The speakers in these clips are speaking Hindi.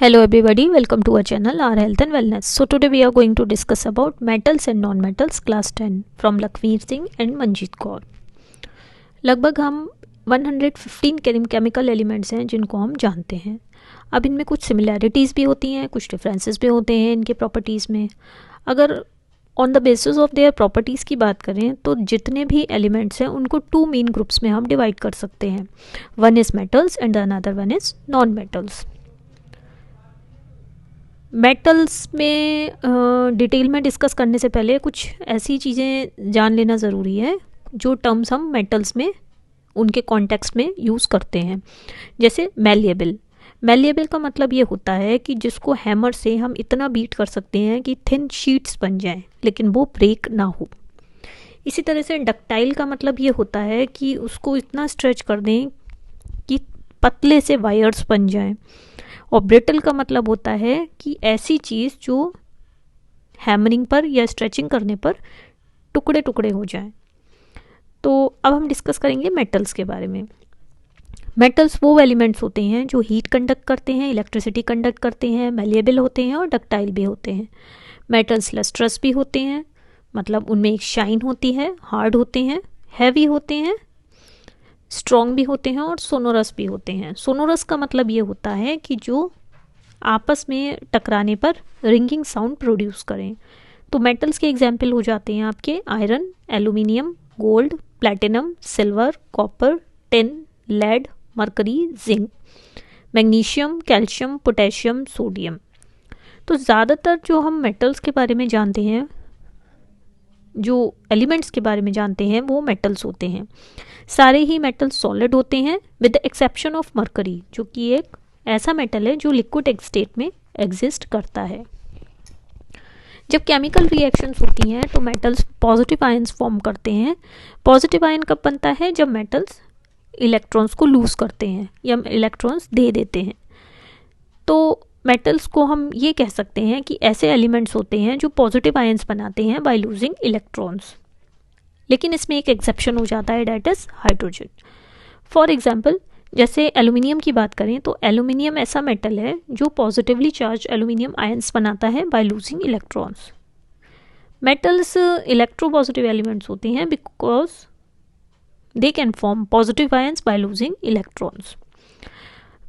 Hello everybody, welcome to our channel our health and wellness. So today we are going to discuss about metals and non-metals class 10 from Lakveer Singh and Manjeet Kaur. लगभग हम 115 केमिकल एलिमेंट्स हैं जिनको हम जानते हैं. अब इनमें कुछ सिमिलैरिटीज़ भी होती हैं, कुछ डिफरेंसेस भी होते हैं इनके प्रॉपर्टीज़ में. अगर on the basis of their properties की बात करें तो जितने भी एलिमेंट्स हैं उनको टू मेन ग्रुप्स में हम डिवाइड कर सकते हैं. One is metals and the another one is non metals. Metals में डिटेल में डिस्कस करने से पहले कुछ ऐसी चीज़ें जान लेना ज़रूरी है जो टर्म्स हम मेटल्स में उनके कॉन्टेक्स्ट में यूज़ करते हैं. जैसे मैलिएबल. मैलिएबल का मतलब ये होता है कि जिसको हैमर से हम इतना बीट कर सकते हैं कि थिन शीट्स बन जाएं लेकिन वो ब्रेक ना हो. इसी तरह से डक्टाइल का मतलब ये होता है कि उसको इतना स्ट्रेच कर दें कि पतले से वायर्स बन जाएं. और ब्रिटल का मतलब होता है कि ऐसी चीज़ जो हैमरिंग पर या स्ट्रेचिंग करने पर टुकड़े टुकड़े हो जाएं. तो अब हम डिस्कस करेंगे मेटल्स के बारे में. मेटल्स वो एलिमेंट्स होते हैं जो हीट कंडक्ट करते हैं, इलेक्ट्रिसिटी कंडक्ट करते हैं, मैलिएबल होते हैं और डक्टाइल भी होते हैं. मेटल्स लस्ट्रस भी होते हैं, मतलब उनमें एक शाइन होती है, हार्ड होते हैं, हैवी होते हैं, स्ट्रॉन्ग भी होते हैं और सोनोरस भी होते हैं. सोनोरस का मतलब ये होता है कि जो आपस में टकराने पर रिंगिंग साउंड प्रोड्यूस करें. तो मेटल्स के एग्जाम्पल हो जाते हैं आपके iron, aluminium, gold, platinum, silver, copper, tin, lead, mercury, zinc, magnesium, calcium, potassium, sodium. तो ज़्यादातर जो हम मेटल्स के बारे में जानते हैं, जो एलिमेंट्स के बारे में जानते हैं, वो मेटल्स होते हैं. सारे ही मेटल्स सॉलिड होते हैं with the exception of mercury, जो कि एक ऐसा मेटल है जो लिक्विड स्टेट में एग्जिस्ट करता है. जब केमिकल रिएक्शंस होती हैं तो मेटल्स पॉजिटिव आयंस फॉर्म करते हैं. पॉजिटिव आयन कब बनता है? जब मेटल्स इलेक्ट्रॉन्स को लूज करते हैं या इलेक्ट्रॉन्स दे देते हैं. तो मेटल्स को हम ये कह सकते हैं कि ऐसे एलिमेंट्स होते हैं जो पॉजिटिव आयंस बनाते हैं बाय लूजिंग इलेक्ट्रॉन्स. लेकिन इसमें एक एक्सेप्शन हो जाता है, that is hydrogen. For example, जैसे एल्यूमिनियम की बात करें तो एल्यूमिनियम ऐसा मेटल है जो पॉजिटिवली चार्ज एल्यूमिनियम आयंस बनाता है by losing electrons. Metals electropositive elements होते हैं because they can form positive ions by losing electrons.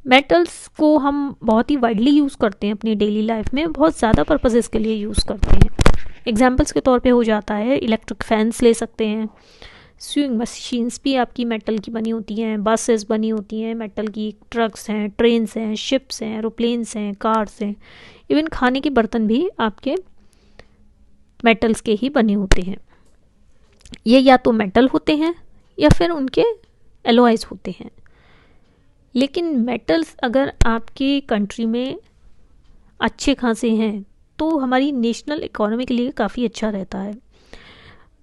Metals को हम बहुत ही वाइडली यूज़ करते हैं अपनी डेली लाइफ में, बहुत ज़्यादा पर्पसेस के लिए यूज़ करते हैं. एग्जाम्पल्स के तौर पे हो जाता है इलेक्ट्रिक फैंस ले सकते हैं, स्विंग मशीन्स भी आपकी मेटल की बनी होती हैं, बसेस बनी होती हैं मेटल की, ट्रक्स हैं, ट्रेन्स हैं, शिप्स हैं, एरोप्लेन्स हैं, कार्स हैं, इवन खाने के बर्तन भी आपके मेटल्स के ही बने होते हैं. ये या तो मेटल होते हैं या फिर उनके एलॉयज होते हैं. लेकिन मेटल्स अगर आपकी कंट्री में अच्छे खासे हैं तो हमारी नेशनल इकोनॉमी के लिए काफ़ी अच्छा रहता है.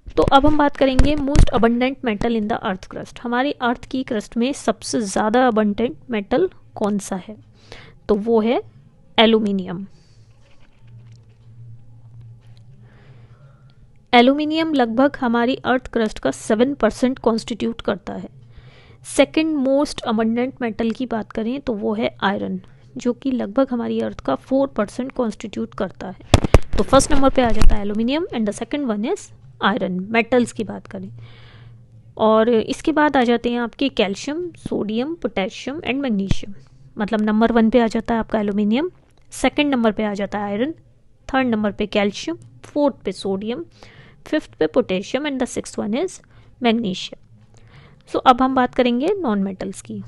तो अब हम बात करेंगे most abundant metal in the earth crust. हमारी अर्थ की क्रस्ट में सबसे ज़्यादा अबंडेंट मेटल कौन सा है? तो वो है एल्यूमिनियम. एल्यूमिनियम लगभग हमारी अर्थ क्रस्ट का 7% कॉन्स्टिट्यूट करता है. सेकेंड मोस्ट अबंडेंट मेटल की बात करें तो वो है आयरन, जो कि लगभग हमारी अर्थ का 4% कॉन्स्टिट्यूट करता है. तो फर्स्ट नंबर पे आ जाता है aluminium and the second one is iron, metals की बात करें. और इसके बाद आ जाते हैं आपके calcium, sodium, potassium and magnesium. मतलब नंबर 1 पे आ जाता है आपका एल्यूमिनियम, सेकंड नंबर पे आ जाता है आयरन, थर्ड नंबर पे कैल्शियम, फोर्थ पे सोडियम, फिफ्थ पे potassium and the sixth one is magnesium. So अब हम बात करेंगे नॉन मेटल्स की.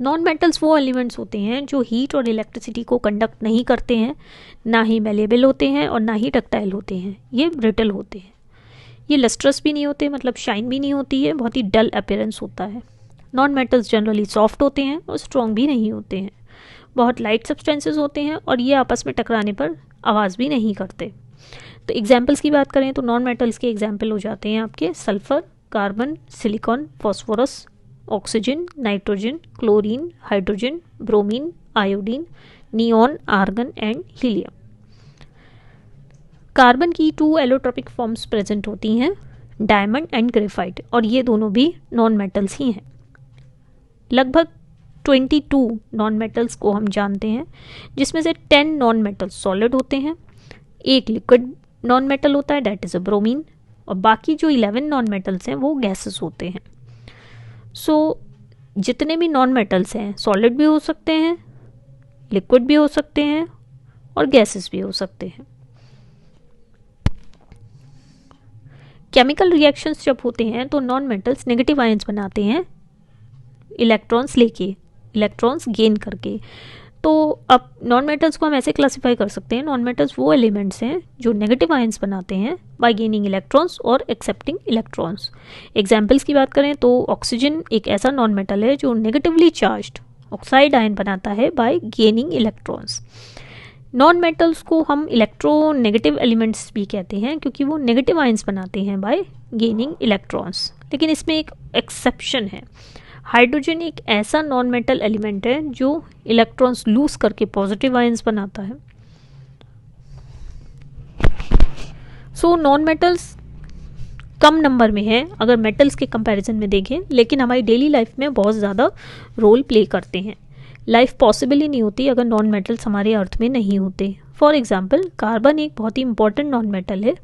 नॉन मेटल्स वो एलिमेंट्स होते हैं जो हीट और इलेक्ट्रिसिटी को कंडक्ट नहीं करते हैं, ना ही मैलिएबल होते हैं और ना ही डक्टाइल होते हैं. ये ब्रिटल होते हैं. ये लस्ट्रस भी नहीं होते, मतलब शाइन भी नहीं होती है, बहुत ही डल अपीयरेंस होता है. नॉन मेटल्स जनरली सॉफ्ट होते हैं और स्ट्रॉन्ग भी नहीं होते हैं. बहुत लाइट सब्सटेंसेस होते हैं और ये आपस में टकराने पर आवाज़ भी नहीं करते. तो एग्जाम्पल्स की बात करें तो नॉन मेटल्स के एग्जाम्पल हो जाते हैं आपके sulphur, carbon, silicon, phosphorus, oxygen, nitrogen, chlorine, hydrogen, bromine, iodine, neon, argon and helium. Carbon की 2 एलोट्रोपिक फॉर्म्स प्रेजेंट होती हैं, डायमंड एंड ग्रेफाइट, और ये दोनों भी नॉन मेटल्स ही हैं. लगभग 22 नॉन मेटल्स को हम जानते हैं, जिसमें से 10 नॉन मेटल्स सॉलिड होते हैं, एक लिक्विड नॉन मेटल होता है दैट इज़ अ ब्रोमीन, और बाकी जो 11 नॉन मेटल्स हैं वो गैसेस होते हैं। सो जितने भी नॉन मेटल्स हैं सॉलिड भी हो सकते हैं, लिक्विड भी हो सकते हैं और गैसेस भी हो सकते हैं। केमिकल रिएक्शंस जब होते हैं तो नॉन मेटल्स नेगेटिव आयंस बनाते हैं इलेक्ट्रॉन्स लेके, इलेक्ट्रॉन्स गेन करके। तो अब नॉन मेटल्स को हम ऐसे क्लासिफाई कर सकते हैं, नॉन मेटल्स वो एलिमेंट्स हैं जो नेगेटिव आयंस बनाते हैं बाय गेनिंग इलेक्ट्रॉन्स और एक्सेप्टिंग इलेक्ट्रॉन्स। एग्जाम्पल्स की बात करें तो ऑक्सीजन एक ऐसा नॉन मेटल है जो नेगेटिवली चार्ज्ड ऑक्साइड आयन बनाता है bye gaining electrons. Non metals को हम इलेक्ट्रोनेगेटिव एलिमेंट्स भी कहते हैं क्योंकि वो नेगेटिव आयंस बनाते हैं बाय गेनिंग इलेक्ट्रॉन्स। लेकिन इसमें एक एक्सेप्शन है, हाइड्रोजन एक ऐसा नॉन मेटल एलिमेंट है जो इलेक्ट्रॉन्स लूज करके पॉजिटिव आयंस बनाता है। सो नॉन मेटल्स कम नंबर में है अगर मेटल्स के कंपैरिजन में देखें, लेकिन हमारी डेली लाइफ में बहुत ज़्यादा रोल प्ले करते हैं। लाइफ पॉसिबल ही नहीं होती अगर नॉन मेटल्स हमारे अर्थ में नहीं होते। फॉर एग्जांपल कार्बन एक बहुत ही इंपॉर्टेंट नॉन मेटल है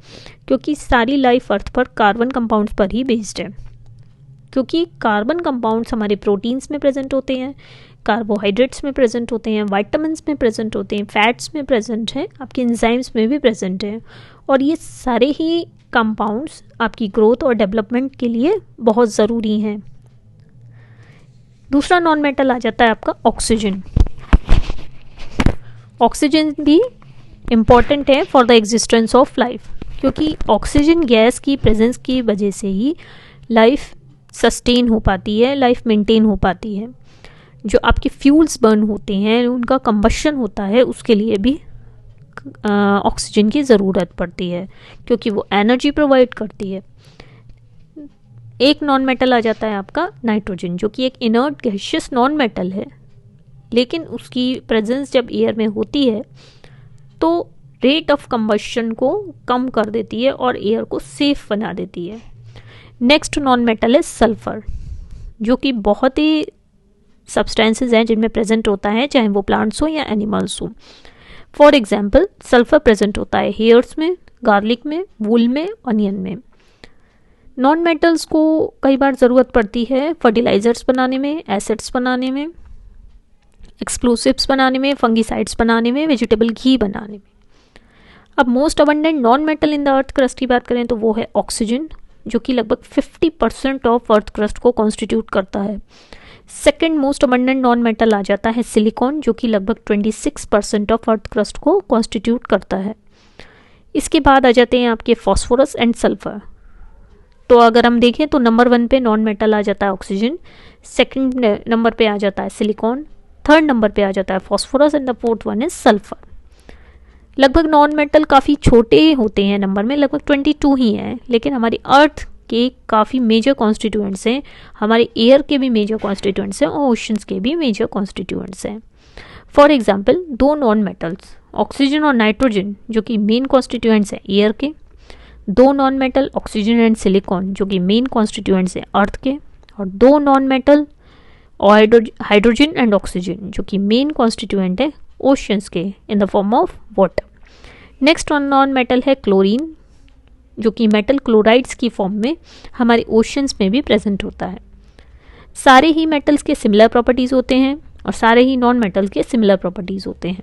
क्योंकि सारी लाइफ अर्थ पर कार्बन कंपाउंड्स पर ही बेस्ड है, क्योंकि कार्बन कंपाउंड्स हमारे प्रोटीन्स में प्रेजेंट होते हैं, कार्बोहाइड्रेट्स में प्रेजेंट होते हैं, वाइटामिन्स में प्रेजेंट होते हैं, फैट्स में प्रेजेंट हैं, आपके एंजाइम्स में भी प्रेजेंट हैं, और ये सारे ही कंपाउंड्स आपकी ग्रोथ और डेवलपमेंट के लिए बहुत ज़रूरी हैं। दूसरा नॉन मेटल आ जाता है आपका ऑक्सीजन। ऑक्सीजन भी इम्पॉर्टेंट है for the existence of life, क्योंकि ऑक्सीजन गैस की प्रेजेंस की वजह से ही लाइफ सस्टेन हो पाती है, लाइफ मेंटेन हो पाती है। जो आपके फ्यूल्स बर्न होते हैं उनका कंबशन होता है, उसके लिए भी ऑक्सीजन की ज़रूरत पड़ती है क्योंकि वो एनर्जी प्रोवाइड करती है। एक नॉन मेटल आ जाता है आपका नाइट्रोजन, जो कि एक इनर्ट गैसियस नॉन मेटल है, लेकिन उसकी प्रेजेंस जब एयर में होती है तो रेट ऑफ कंबशन को कम कर देती है और एयर को सेफ बना देती है। नेक्स्ट नॉन मेटल है सल्फर, जो कि बहुत ही सब्सटेंसेस हैं जिनमें प्रेजेंट होता है, चाहे वो प्लांट्स हो या एनिमल्स हो। फॉर एग्जाम्पल सल्फर प्रेजेंट होता है हेयर्स में, गार्लिक में, वूल में, अनियन में। नॉन मेटल्स को कई बार ज़रूरत पड़ती है फर्टिलाइजर्स बनाने में, एसिड्स बनाने में, एक्सप्लोसिव्स बनाने में, फंगिसाइड्स बनाने में, वेजिटेबल घी बनाने में। अब most abundant non metal in the earth crust की बात करें तो वो है ऑक्सीजन, जो कि लगभग 50% ऑफ अर्थ क्रस्ट को कॉन्स्टिट्यूट करता है। Second most abundant non metal आ जाता है सिलिकॉन, जो कि लगभग 26% ऑफ अर्थ क्रस्ट को कॉन्स्टिट्यूट करता है। इसके बाद आ जाते हैं आपके फॉस्फोरस एंड सल्फर। तो अगर हम देखें तो नंबर 1 पे नॉन मेटल आ जाता है ऑक्सीजन, सेकंड नंबर पे आ जाता है सिलिकॉन, थर्ड नंबर पे आ जाता है phosphorus and the fourth one is sulphur. लगभग नॉन मेटल काफ़ी छोटे होते हैं नंबर में, लगभग 22 ही हैं, लेकिन हमारी अर्थ के काफ़ी मेजर कॉन्स्टिट्यूएंट्स हैं, हमारे एयर के भी मेजर कॉन्स्टिट्यूएंट्स हैं और ओशंस के भी मेजर कॉन्स्टिट्यूएंट्स हैं। फॉर एग्जाम्पल दो नॉन मेटल्स ऑक्सीजन और नाइट्रोजन, जो कि मेन कॉन्स्टिट्यूएंट्स हैं एयर के, दो non metal oxygen and silicon, जो कि मेन कॉन्स्टिट्यूएंट्स हैं अर्थ के, और दो non metal hydrogen and oxygen, जो कि मेन कॉन्स्टिट्यूएंट है ओशंस के in the form of water. Next one non metal है क्लोरीन, जो कि मेटल क्लोराइड्स की फॉर्म में हमारे ओशंस में भी प्रेजेंट होता है। सारे ही मेटल्स के सिमिलर प्रॉपर्टीज़ होते हैं और सारे ही नॉन मेटल के सिमिलर प्रॉपर्टीज़ होते हैं,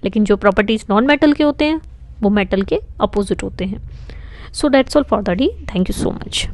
लेकिन जो प्रॉपर्टीज़ नॉन मेटल के होते हैं वो मेटल के अपोजिट होते हैं। So that's all for the day. Thank you so much.